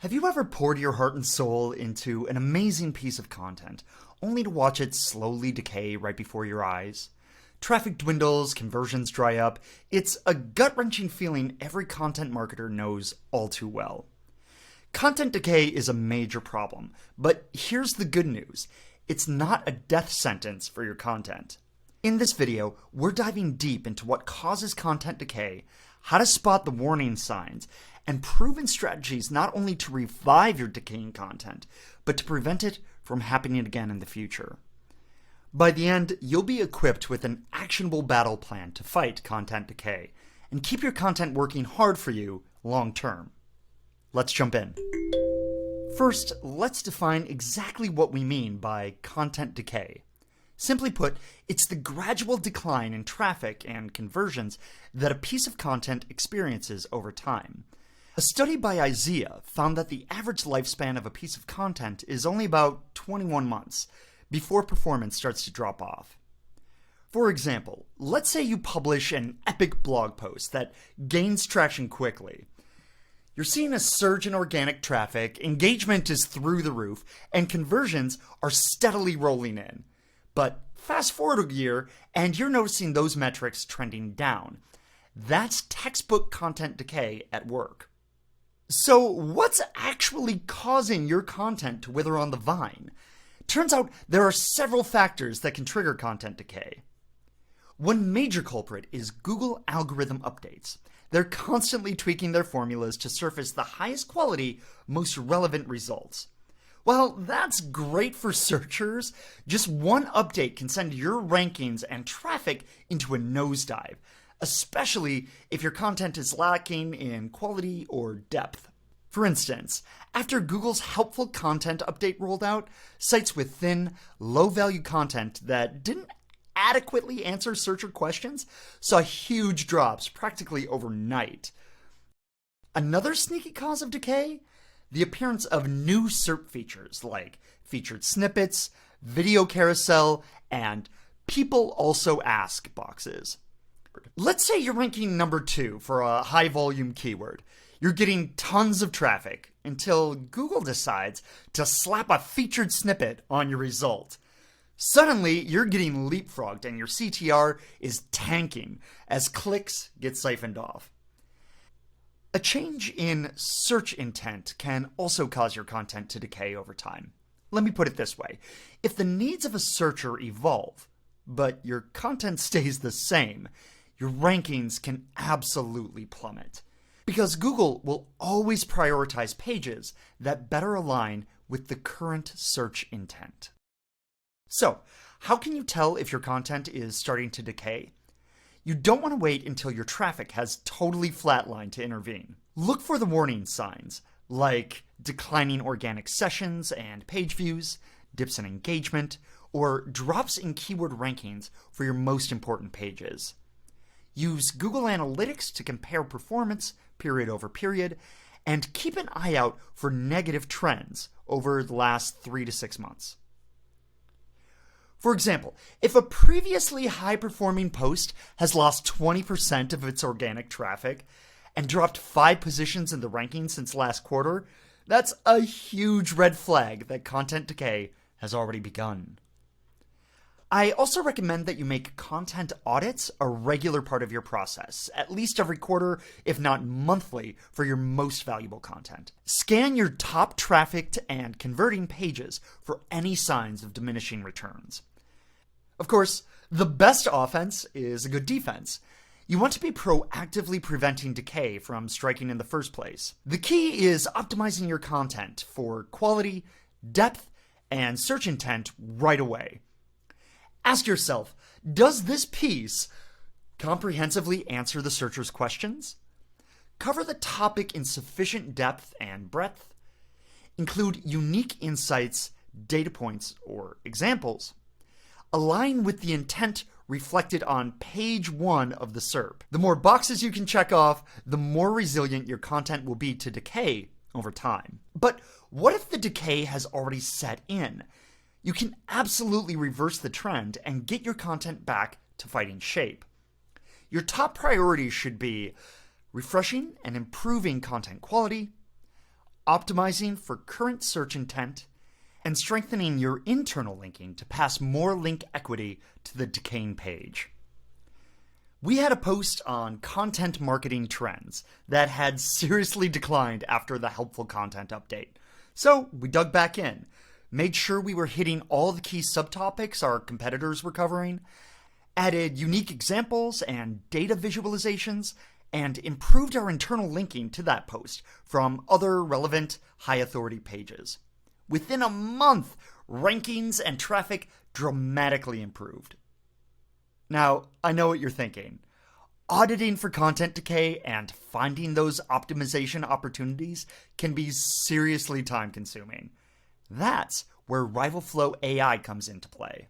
Have you ever poured your heart and soul into an amazing piece of content, only to watch it slowly decay right before your eyes? Traffic dwindles, conversions dry up. It's a gut-wrenching feeling every content marketer knows all too well. Content decay is a major problem, but here's the good news. It's not a death sentence for your content. In this video, we're diving deep into what causes content decay, how to spot the warning signs, and proven strategies not only to revive your decaying content, but to prevent it from happening again in the future. By the end, you'll be equipped with an actionable battle plan to fight content decay and keep your content working hard for you long term. Let's jump in. First, let's define exactly what we mean by content decay. Simply put, it's the gradual decline in traffic and conversions that a piece of content experiences over time. A study by IZEA found that the average lifespan of a piece of content is only about 21 months before performance starts to drop off. For example, let's say you publish an epic blog post that gains traction quickly. You're seeing a surge in organic traffic, engagement is through the roof, and conversions are steadily rolling in. But fast forward a year, and you're noticing those metrics trending down. That's textbook content decay at work. So what's actually causing your content to wither on the vine? Turns out there are several factors that can trigger content decay. One major culprit is Google algorithm updates. They're constantly tweaking their formulas to surface the highest quality, most relevant results. While that's great for searchers, just one update can send your rankings and traffic into a nosedive, especially if your content is lacking in quality or depth. For instance, after Google's helpful content update rolled out, sites with thin, low-value content that didn't adequately answer searcher questions saw huge drops practically overnight. Another sneaky cause of decay? The appearance of new SERP features like featured snippets, video carousel, and people also ask boxes. Let's say you're ranking number 2 for a high volume keyword. You're getting tons of traffic until Google decides to slap a featured snippet on your result. Suddenly, you're getting leapfrogged and your CTR is tanking as clicks get siphoned off. A change in search intent can also cause your content to decay over time. Let me put it this way. If the needs of a searcher evolve, but your content stays the same, your rankings can absolutely plummet. Because Google will always prioritize pages that better align with the current search intent. So, how can you tell if your content is starting to decay? You don't want to wait until your traffic has totally flatlined to intervene. Look for the warning signs, like declining organic sessions and page views, dips in engagement, or drops in keyword rankings for your most important pages. Use Google Analytics to compare performance period over period, and keep an eye out for negative trends over the last 3 to 6 months. For example, if a previously high-performing post has lost 20% of its organic traffic and dropped 5 positions in the ranking since last quarter, that's a huge red flag that content decay has already begun. I also recommend that you make content audits a regular part of your process, at least every quarter, if not monthly, for your most valuable content. Scan your top trafficked and converting pages for any signs of diminishing returns. Of course, the best offense is a good defense. You want to be proactively preventing decay from striking in the first place. The key is optimizing your content for quality, depth, and search intent right away. Ask yourself, does this piece comprehensively answer the searcher's questions? Cover the topic in sufficient depth and breadth? Include unique insights, data points, or examples? Align with the intent reflected on page 1 of the SERP. The more boxes you can check off, the more resilient your content will be to decay over time. But what if the decay has already set in? You can absolutely reverse the trend and get your content back to fighting shape. Your top priorities should be refreshing and improving content quality, optimizing for current search intent, and strengthening your internal linking to pass more link equity to the Decayed page. We had a post on content marketing trends that had seriously declined after the helpful content update. So we dug back in, made sure we were hitting all the key subtopics our competitors were covering, added unique examples and data visualizations, and improved our internal linking to that post from other relevant high authority pages. Within a month, rankings and traffic dramatically improved. Now, I know what you're thinking. Auditing for content decay and finding those optimization opportunities can be seriously time-consuming. That's where RivalFlow AI comes into play.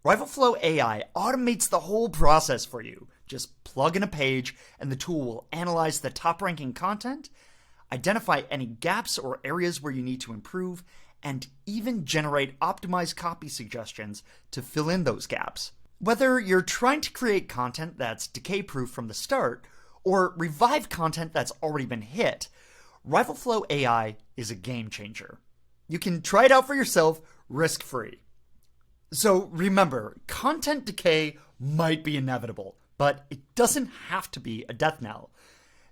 RivalFlow AI automates the whole process for you. Just plug in a page and the tool will analyze the top-ranking content, identify any gaps or areas where you need to improve, and even generate optimized copy suggestions to fill in those gaps. Whether you're trying to create content that's decay-proof from the start, or revive content that's already been hit, RivalFlow AI is a game changer. You can try it out for yourself, risk-free. So remember, content decay might be inevitable, but it doesn't have to be a death knell.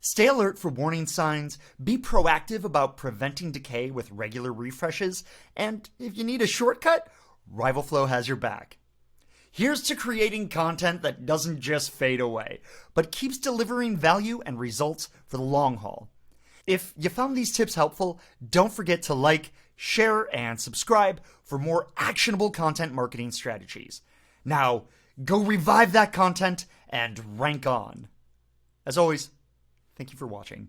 Stay alert for warning signs, be proactive about preventing decay with regular refreshes, and if you need a shortcut, RivalFlow has your back. Here's to creating content that doesn't just fade away, but keeps delivering value and results for the long haul. If you found these tips helpful, don't forget to like, share, and subscribe for more actionable content marketing strategies. Now, go revive that content and rank on. As always, thank you for watching.